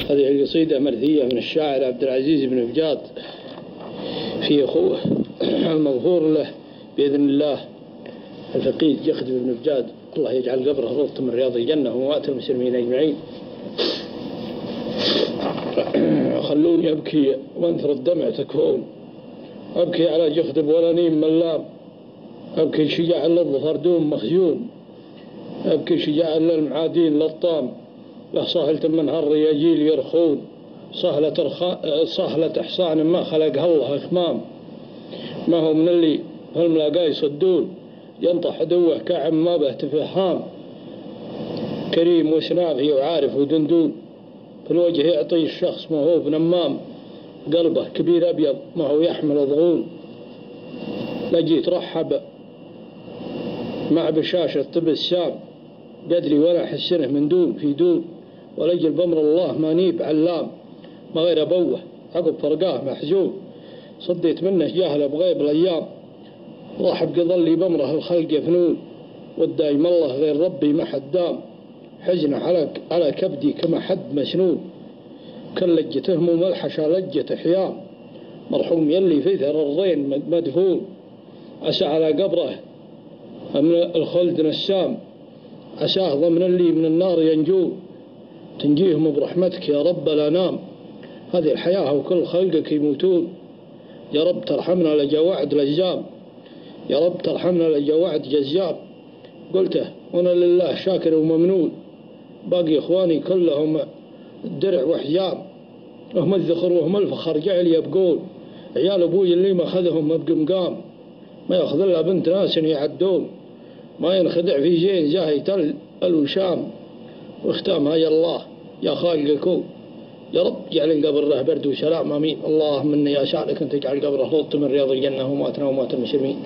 هذه القصيدة مرثية من الشاعر عبد العزيز بن فجاد في أخوه المغفور له بإذن الله الفقيه جخد بن فجاد، الله يجعل قبره روضة من رياض الجنة وموات المسلمين أجمعين. خلوني أبكي وانثر الدمع تكون، أبكي على جخدب ولا نيم ملام، أبكي شجاع للظفر دوم مخزون، أبكي شجاع للمعادين للطام، له صهلة من هالرياجيل يرخون، صهلة إحصان ما خلقها الله إخمام، ما هو من اللي هالملاقاي يصدون، ينطح عدوه كعم ما به تفهام، كريم وسنافي وعارف ودندون، في الوجه يعطي الشخص ما هو بنمام، قلبه كبير أبيض ما هو يحمل ضغون، لجيت رحب مع بشاشة تبسام، قدري ولا أحسنه من دون في دون، ولجل بأمر الله ما نيب علام، ما غير أبوه عقب فرقاه محزون، صديت منه جاهل بغيب الأيام، ضاحب قضلي بأمره الخلق يفنون، والدايم الله غير ربي ما حد دام، حزنه على كبدي كما حد مسنون، كل لجته ملحشة لجة حيام، مرحوم يلي في ثر الرين مدفون، عسى على قبره من الخلد نسام، عساه ضمن اللي من النار ينجون، تنجيهم برحمتك يا رب لا نام، هذه الحياة وكل خلقك يموتون، يا رب ترحمنا لجا وعد لجام، يا رب ترحمنا لجا وعد جزام، قلته وانا لله شاكر وممنون، باقي اخواني كلهم درع وحجام، وهم الذخر وهم الفخر جعل يبقون، عيال ابوي اللي ما اخذهم بقمقام، ما ياخذ الا بنت ناس يعدون، ما ينخدع في زين زاهي تل الوشام، واختامها يا الله يا خالق الكون، يا رب جعل قبره برد وسلام امين. اللهم اني اسالك ان تجعل قبره روضة من رياض الجنه وماتنا ومات المسلمين.